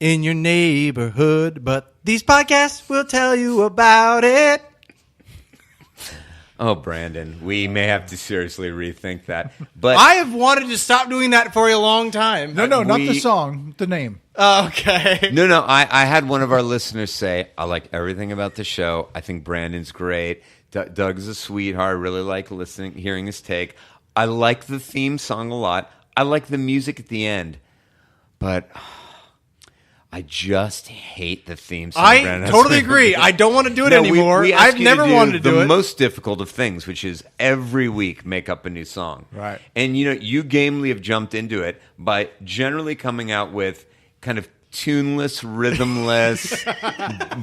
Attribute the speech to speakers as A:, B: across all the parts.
A: in your neighborhood, but these podcasts will tell you about it.
B: Oh, Brandon, we may have to seriously rethink that. But
A: I have wanted to stop doing that for a long time.
C: No, not the song, the name.
A: Okay.
B: No. I had one of our listeners say, I like everything about the show. I think Brandon's great. Doug's a sweetheart. I really like hearing his take. I like the theme song a lot. I like the music at the end. But I just hate the theme song.
A: I totally agree. I don't want to do it anymore. I've never wanted to do it.
B: The most difficult of things, which is every week make up a new song.
C: Right.
B: And, you gamely have jumped into it by generally coming out with kind of tuneless, rhythmless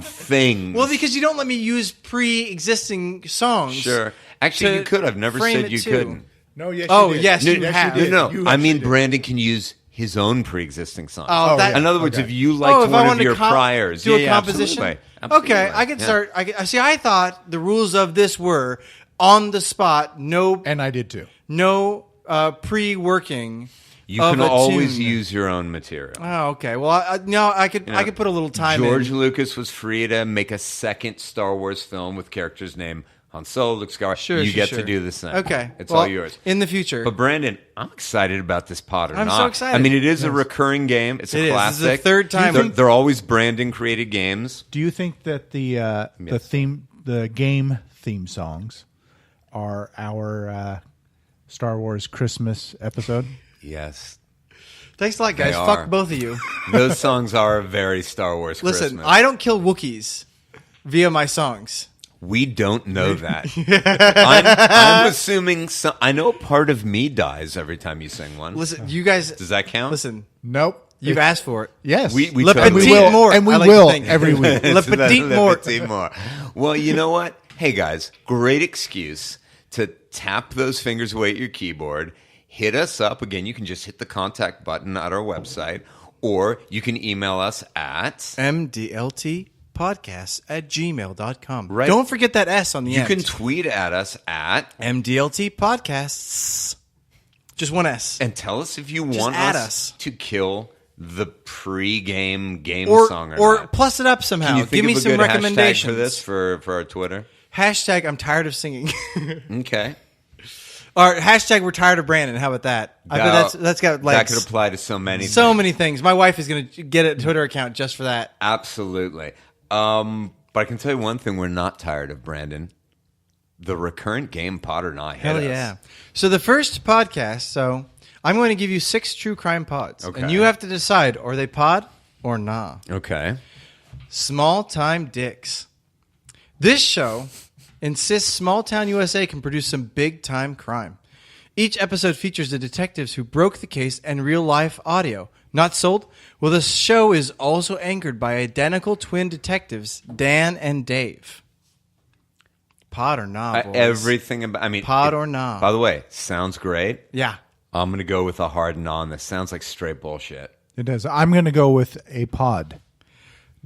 B: things.
A: Well, because you don't let me use pre-existing songs.
B: Sure. Actually, you could. I've never said you couldn't.
C: No, yes,
A: Oh,
C: you did.
A: yes, you have.
B: No. I mean, Brandon can use his own pre-existing song.
A: Oh, that,
B: in other words,
C: okay.
B: if you liked one of your priors,
A: do a composition.
B: Absolutely.
A: Okay, I can start. I thought the rules of this were on the spot. No,
C: and I did too.
A: No pre-working.
B: You can always use your own material.
A: Oh, okay. Well, I could put a little time.
B: George
A: in.
B: Lucas was free to make a second Star Wars film with characters named Han Solo, Luke Skywalker.
A: Sure,
B: you get to do the same.
A: Okay,
B: it's all yours
A: in the future.
B: But Brandon, I'm excited about this pod or
A: I'm
B: not.
A: so excited.
B: I mean, it is a recurring game. It's a classic.
A: This is the third time.
B: They're always Brandon created games.
C: Do you think that the game theme songs are our Star Wars Christmas episode?
B: Yes.
A: Thanks a lot, guys.
B: They
A: Fuck
B: are.
A: both of you.
B: Those songs are a very Star Wars
A: Listen,
B: Christmas.
A: I don't kill Wookiees via my songs.
B: We don't know that. I'm assuming I know a part of me dies every time you sing one.
A: Listen, you guys.
B: Does that count?
A: Listen,
C: Nope.
A: you've asked for it.
C: Yes.
B: We
A: Le
B: totally
A: Petit
B: will.
A: Mort.
C: And we
A: I like
C: will
A: to think.
C: every week.
A: Le Petit Mort.
B: Petit Mort. Well, you know what? Hey, guys, great excuse to tap those fingers away at your keyboard. Hit us up. Again, you can just hit the contact button at our website, or you can email us at
A: mdltpodcasts@gmail.com.
B: Right.
A: Don't forget that S on the
B: You
A: end.
B: can tweet at us at
A: MDLT Podcasts. Just one S.
B: and tell us if you want
A: add
B: us to kill the pre-game game
A: Or
B: song
A: or
B: not.
A: plus it up somehow.
B: Can you think
A: Give me
B: of a
A: some
B: good
A: recommendations.
B: hashtag for this for our Twitter?
A: Hashtag I'm tired of singing.
B: Okay.
A: Or hashtag we're tired of Brandon. How about that? I bet that's got legs.
B: That could apply to so many things.
A: So many things. My wife is going to get a Twitter account just for that.
B: Absolutely. But I can tell you one thing we're not tired of, Brandon. The recurrent game pod or not hit
A: Hell
B: us.
A: yeah. So the first podcast, so I'm going to give you 6 true crime pods.
B: Okay.
A: And you have to decide, are they pod or nah?
B: Okay.
A: Small Time Dicks. This show insists small town USA can produce some big time crime. Each episode features the detectives who broke the case and real life audio. Not sold? Well, the show is also anchored by identical twin detectives, Dan and Dave. Pod or nah, boys?
B: Everything about,
A: pod or nah?
B: By the way, sounds great.
A: Yeah.
B: I'm going to go with a hard nah on this. Sounds like straight bullshit.
C: It does. I'm going to go with a pod.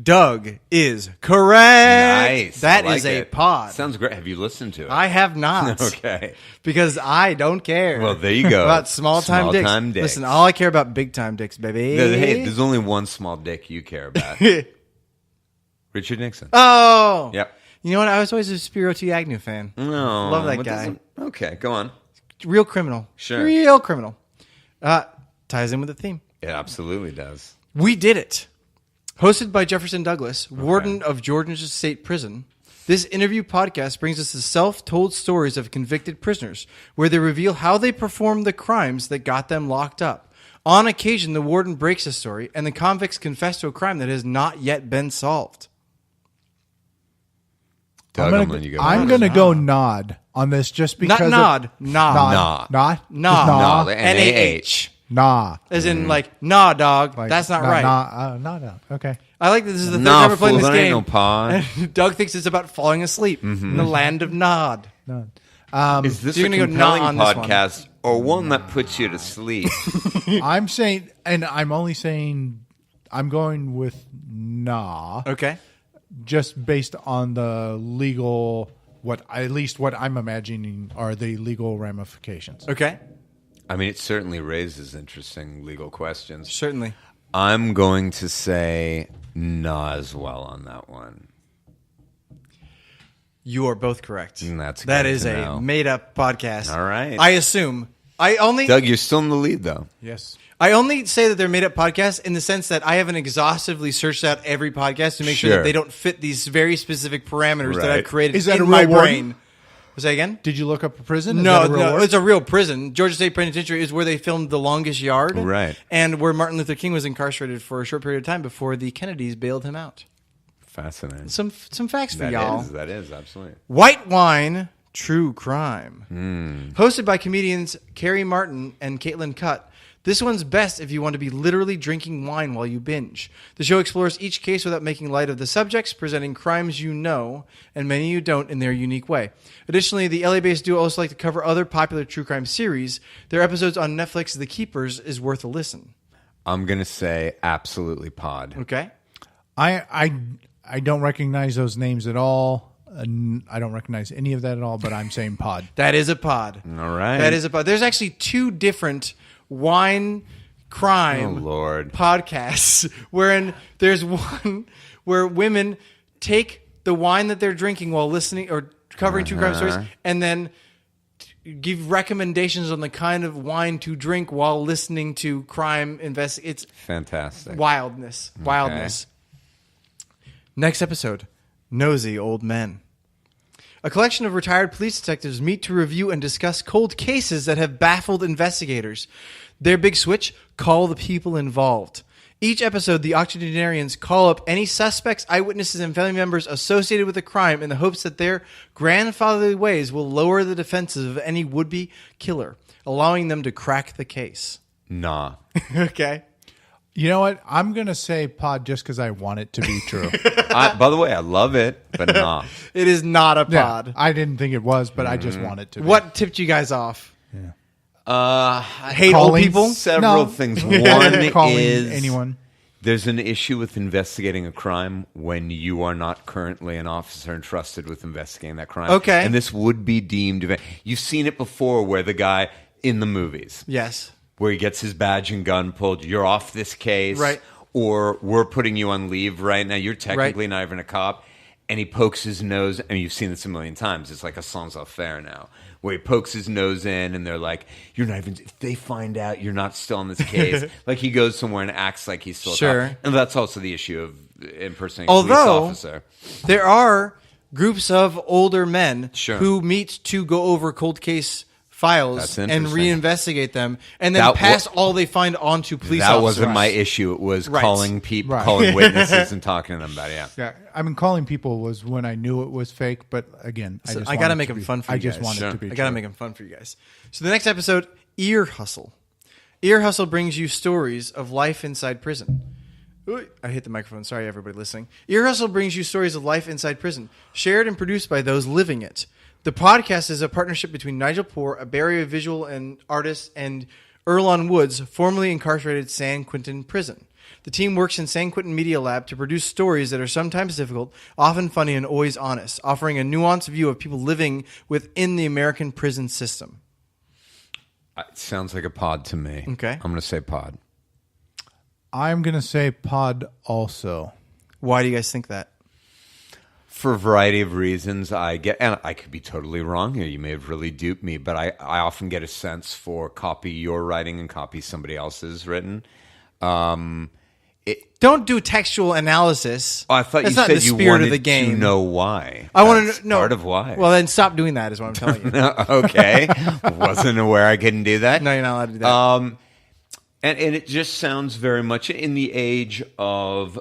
A: Doug is correct.
B: Nice.
A: That
B: I like
A: is a
B: it.
A: pod.
B: Sounds great. Have you listened to it?
A: I have not.
B: Okay.
A: Because I don't care.
B: Well, there you go.
A: About small time dicks.
B: Dicks.
A: Listen, all I care about big time dicks, baby.
B: Hey, there's only one small dick you care about. Richard Nixon.
A: Oh.
B: Yep.
A: You know what? I was always a Spiro T. Agnew fan.
B: No.
A: Love that
B: what
A: guy.
B: doesn't- Okay, go on.
A: Real criminal.
B: Sure.
A: Real criminal. Ties in with the theme.
B: It absolutely does.
A: We Did It. Hosted by Jefferson Douglas, warden of Georgia State Prison, this interview podcast brings us the self-told stories of convicted prisoners, where they reveal how they performed the crimes that got them locked up. On occasion, the warden breaks a story, and the convicts confess to a crime that has not yet been solved.
B: Doug,
C: I'm going to go nod on this just because.
A: Not nod. Nah.
C: Nah.
A: Nah.
B: N-A-H.
C: Nah.
A: As in, nah, dog.
C: Like,
A: that's not right.
C: Nah. Okay.
A: I like that this is the third time we're playing
B: fool,
A: this
B: that ain't
A: game.
B: no pod.
A: Doug thinks it's about falling asleep in the land of Nod.
B: Is this
A: So you're
B: a
A: gonna go nah
B: compelling
A: on this one.
B: podcast or one that puts you to sleep?
C: I'm saying, and I'm only saying, I'm going with nah.
A: Okay.
C: Just based on the legal, at least what I'm imagining are the legal ramifications.
A: Okay.
B: I mean, it certainly raises interesting legal questions.
A: Certainly.
B: I'm going to say nah as well on that one.
A: You are both correct.
B: That
A: is a made-up podcast.
B: All right.
A: I assume.
B: Doug, you're still in the lead, though.
C: Yes.
A: I only say that they're made-up podcasts in the sense that I haven't exhaustively searched out every podcast to make sure that they don't fit these very specific parameters that I've created in my brain. Was that again?
C: Did you look up a prison?
A: No, it's a real prison. Georgia State Penitentiary is where they filmed The Longest Yard.
B: Right.
A: And where Martin Luther King was incarcerated for a short period of time before the Kennedys bailed him out.
B: Fascinating.
A: Some facts for y'all.
B: That is, absolutely.
A: White Wine, True Crime. Hosted by comedians Carrie Martin and Caitlin Cutt. This one's best if you want to be literally drinking wine while you binge. The show explores each case without making light of the subjects, presenting crimes you know and many you don't in their unique way. Additionally, the LA-based duo also like to cover other popular true crime series. Their episodes on Netflix, The Keepers, is worth a listen.
B: I'm going to say absolutely pod.
A: Okay.
C: I don't recognize those names at all. I don't recognize any of that at all, but I'm saying pod.
A: That is a pod.
B: All right.
A: That is a pod. There's actually two different wine crime podcasts wherein there's one where women take the wine that they're drinking while listening or covering true crime stories and then give recommendations on the kind of wine to drink while listening to crime it's
B: fantastic.
A: Wildness. Next episode, Nosy Old Men. A collection of retired police detectives meet to review and discuss cold cases that have baffled investigators. Their big switch, call the people involved. Each episode, the octogenarians call up any suspects, eyewitnesses, and family members associated with the crime in the hopes that their grandfatherly ways will lower the defenses of any would-be killer, allowing them to crack the case.
B: Nah.
A: Okay.
C: You know what? I'm going to say pod just because I want it to be true.
B: By the way, I love it, but nah.
A: It is not a pod.
C: Yeah, I didn't think it was, but I just want it to be.
A: What tipped you guys off?
C: Yeah.
A: Hate old people?
B: Several things. One is
C: anyone.
B: There's an issue with investigating a crime when you are not currently an officer entrusted with investigating that crime.
A: Okay.
B: And this would be deemed... You've seen it before where the guy in the movies...
A: Yes.
B: Where he gets his badge and gun pulled. You're off this case.
A: Right.
B: Or we're putting you on leave right now. You're technically not even a cop. And he pokes his nose. I mean, you've seen this a million times. It's like a sans-affaire now. Where he pokes his nose in and they're like, you're not even... If they find out you're not still on this case. Like he goes somewhere and acts like he's still a cop. And that's also the issue of impersonating a police officer.
A: There are groups of older men
B: Sure.
A: who meet to go over cold case files and reinvestigate them and then pass all they find on to police officers.
B: That wasn't my issue. It was calling people, calling witnesses and talking to them about it.
C: Yeah. I mean, calling people was when I knew it was fake, but again,
A: I got to make them fun for you guys.
C: I just want it to be
A: I got to make them fun for you guys. So the next episode, Ear Hustle. Ear Hustle brings you stories of life inside prison. Ooh, I hit the microphone. Sorry, everybody listening. Ear Hustle brings you stories of life inside prison, shared and produced by those living it. The podcast is a partnership between Nigel Poor, a Bay Area visual and artist, and Earlonne Woods, formerly incarcerated San Quentin Prison. The team works in San Quentin Media Lab to produce stories that are sometimes difficult, often funny, and always honest, offering a nuanced view of people living within the American prison system.
B: It sounds like a pod to me.
A: Okay.
B: I'm going to say pod.
C: I'm going to say pod also.
A: Why do you guys think that?
B: For a variety of reasons, and I could be totally wrong here. You may have really duped me, but I often get a sense for copy you're writing and copy somebody else's written.
A: Don't do textual analysis.
B: I thought
A: That's
B: you
A: not
B: said
A: the
B: you
A: spirit
B: wanted
A: of the game.
B: to know why.
A: I want to know
B: part of why.
A: Well, then stop doing that. Is what I'm telling you.
B: Okay, wasn't aware I couldn't do that.
A: No, you're not allowed to do that.
B: And it just sounds very much in the age of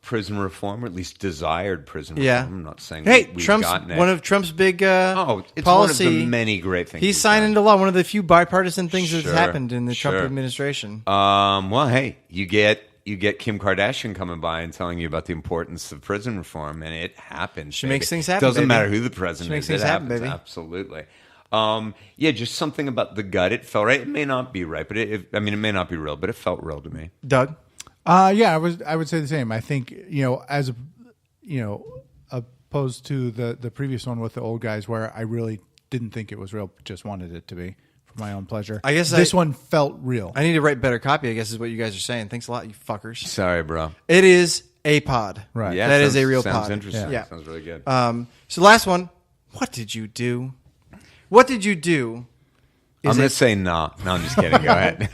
B: prison reform, or at least desired prison reform.
A: Yeah.
B: I'm not saying we've
A: Trump's
B: gotten it.
A: one of Trump's big
B: it's
A: policy.
B: one of the many great things
A: He's signed into law. One of the few bipartisan things that's
B: Sure,
A: happened in the Trump
B: sure.
A: administration.
B: Well, hey, you get Kim Kardashian coming by and telling you about the importance of prison reform, and it happens.
A: She makes things happen.
B: Doesn't
A: baby.
B: matter who the president
A: She makes
B: is.
A: things
B: It
A: happen,
B: happens.
A: baby.
B: Absolutely. Just something about the gut. It felt right. It may not be right, but it may not be real, but it felt real to me.
A: Doug?
C: I would say the same. I think, opposed to the previous one with the old guys where I really didn't think it was real, just wanted it to be for my own pleasure.
A: I guess
C: this one felt real.
A: I need to write better copy, I guess is what you guys are saying. Thanks a lot, you fuckers.
B: Sorry, bro.
A: It is a pod.
C: Right.
B: Yeah,
A: That is a real
B: sounds
A: pod.
B: interesting.
A: Yeah.
B: Sounds really good.
A: So last one. What did you do? What did you do?
B: I'm going to say nah. No, I'm just kidding. Go ahead.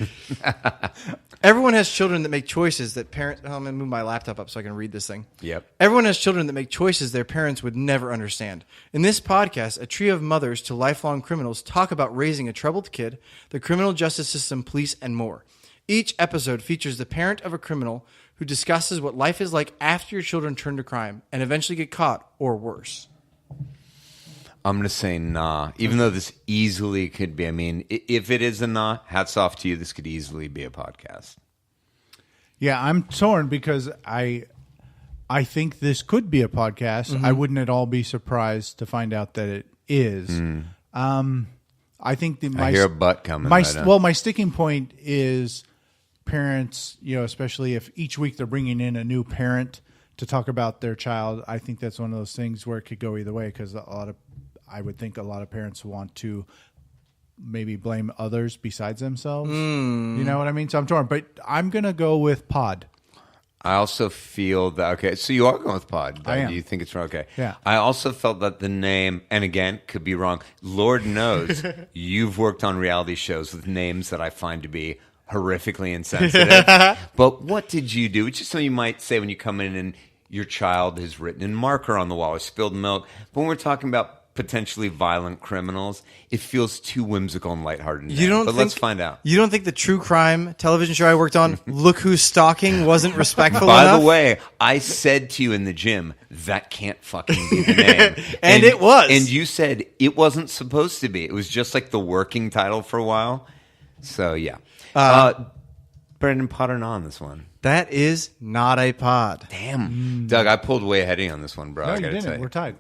A: Everyone has children that make choices that parents... I'm going to move my laptop up so I can read this thing.
B: Yep.
A: Everyone has children that make choices their parents would never understand. In this podcast, a trio of mothers to lifelong criminals talk about raising a troubled kid, the criminal justice system, police, and more. Each episode features the parent of a criminal who discusses what life is like after your children turn to crime and eventually get caught, or worse.
B: I'm going to say nah, even though this easily could be. I mean, if it is a nah, hats off to you. This could easily be a podcast.
C: Yeah, I'm torn because I think this could be a podcast.
A: Mm-hmm.
C: I wouldn't at all be surprised to find out that it is. I think
B: I hear a butt coming.
C: My
B: right
C: well, my sticking point is parents. Especially if each week they're bringing in a new parent to talk about their child. I think that's one of those things where it could go either way because I would think a lot of parents want to maybe blame others besides themselves. You know what I mean? So I'm torn, but I'm going to go with pod.
B: I also feel that, okay, so you are going with pod.
C: I am.
B: Do you think it's okay?
C: Yeah.
B: I also felt that the name, and again, could be wrong. Lord knows you've worked on reality shows with names that I find to be horrifically insensitive. But what did you do? It's just something you might say when you come in and your child has written in marker on the wall or spilled milk. But when we're talking about potentially violent criminals, it feels too whimsical and lighthearted. But let's find out.
A: You don't think the true crime television show I worked on, Look Who's Stalking, wasn't respectful
B: By
A: enough?
B: the way, I said to you in the gym, that can't fucking be the name.
A: And it was.
B: And you said it wasn't supposed to be. It was just like the working title for a while. So, yeah. Brendan, pod or not on this one?
A: That is not a pod.
B: Damn. Doug, I pulled way ahead of you on this one, bro.
C: No,
B: I
C: you
B: gotta tell
C: didn't.
B: you.
C: We're tied.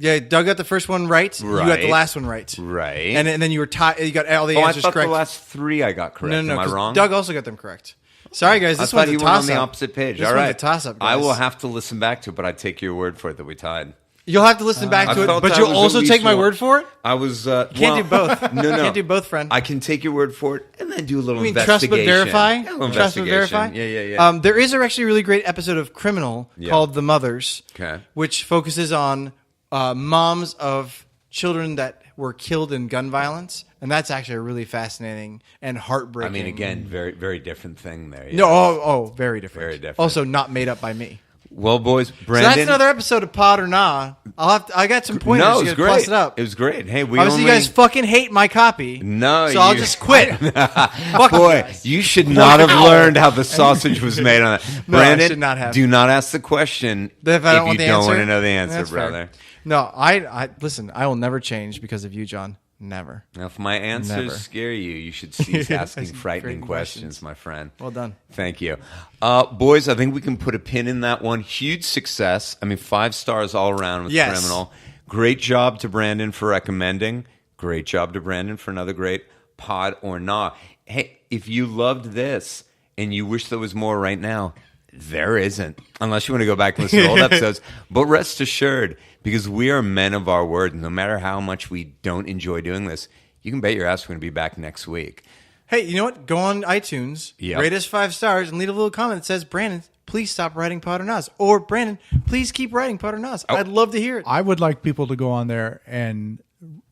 A: Yeah, Doug got the first one right. You got the
B: Right.
A: last one right.
B: Right.
A: And then you were tied. You got all the
B: Oh, I
A: answers
B: thought
A: correct.
B: the last three I got correct.
A: No,
B: Am I
A: 'cause
B: wrong?
A: Doug also got them correct. Sorry, guys. This
B: I thought
A: one's
B: he
A: a
B: went on
A: toss-up.
B: the opposite page.
A: This
B: All
A: one's
B: right.
A: a toss-up,
B: I
A: guys.
B: will have to listen back to it, but I take your word for it that we tied.
A: You'll have to listen back to
B: I
A: it,
B: felt
A: but
B: I
A: you'll
B: was at
A: also
B: least
A: take my
B: one.
A: word for it?
B: I was...
A: Can't do both.
B: No.
A: Can't do both, friend.
B: I can take your word for it and then do a little
A: You mean trust
B: investigation.
A: but verify?
B: Yeah, a little
A: Trust but
B: investigation.
A: verify?
B: Yeah.
A: There is actually a really great episode of Criminal called The Mothers,
B: Okay.
A: which focuses on moms of children that were killed in gun violence. And that's actually a really fascinating and heartbreaking.
B: I mean, again, very, very different thing there. Yeah.
A: No, very different.
B: Very different.
A: Also not made up by me.
B: Well, boys,
A: So
B: Brandon...
A: that's another episode of Pod or Nah. I got some pointers.
B: No, it
A: You
B: was
A: gotta
B: great.
A: plus it up.
B: It was great. Hey, we
A: Obviously,
B: only...
A: you guys fucking hate my copy.
B: No,
A: so I'll
B: you-
A: just quit. Fuck you
B: Boy,
A: guys.
B: you should not have learned how the sausage was made on that.
A: No, I
B: Brandon,
A: should not have.
B: do not ask the question
A: If I don't
B: you
A: want the
B: don't
A: answer,
B: want to know the answer,
A: that's fair.
B: brother.
A: No, I listen. I will never change because of you, John. Never.
B: Now, if my answers
A: Never.
B: scare you, you should cease asking
A: Asking
B: frightening
A: frightening
B: questions,
A: questions.
B: my friend.
A: Well done.
B: Thank you. Boys, I think we can put a pin in that one. Huge success. I mean, 5 stars all around with
A: Yes.
B: Criminal. Great job to Brandon for recommending. Great job to Brandon for another great pod or not. Hey, if you loved this and you wish there was more right now, there isn't. Unless you want to go back and listen to old episodes. But rest assured, because we are men of our word, no matter how much we don't enjoy doing this, you can bet your ass we're going to be back next week.
A: Hey, you know what? Go on iTunes,
B: Yep.
A: rate us 5 stars, and leave a little comment that says, "Brandon, please stop writing Pod or Nas," or "Brandon, please keep writing Pod or Nas." I'd love to hear it.
C: I would like people to go on there and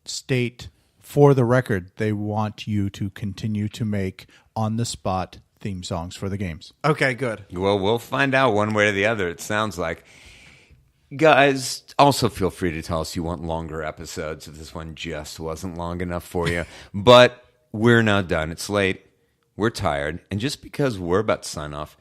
C: state for the record they want you to continue to make on-the-spot theme songs for the games.
A: Okay, good.
B: Well, we'll find out one way or the other, it sounds like. Guys, also feel free to tell us you want longer episodes if this one just wasn't long enough for you. But we're now done. It's late. We're tired. And just because we're about to sign off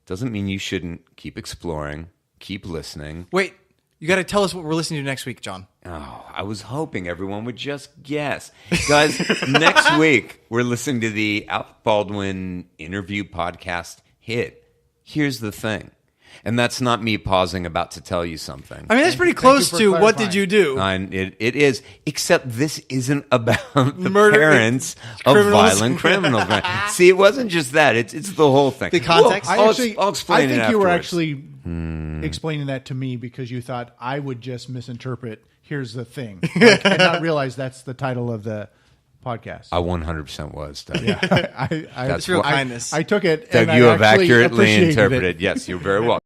B: doesn't mean you shouldn't keep exploring, keep listening.
A: Wait, you got to tell us what we're listening to next week, John.
B: Oh, I was hoping everyone would just guess. Guys, next week, we're listening to the Alec Baldwin interview podcast hit. Here's the thing. And that's not me pausing about to tell you something.
A: I mean, that's pretty close
C: for
A: to what
C: clarifying.
A: did you do?
B: It is, except this isn't about the
A: Murder-
B: parents of
A: criminals.
B: violent criminals. See, it wasn't just that. It's the whole thing.
A: The context?
B: Well, I'll explain
C: I think
B: it
C: you were
B: afterwards.
C: actually explaining that to me because you thought I would just misinterpret. Here's the thing, and not realize that's the title of the podcast.
B: I 100% was, Doug.
C: I
B: That's
A: real
B: what-
A: kindness.
C: I took it.
B: Doug,
C: and
B: you
C: I
B: have
C: actually
B: accurately
C: appreciated
B: interpreted.
C: it.
B: Yes, you're very welcome.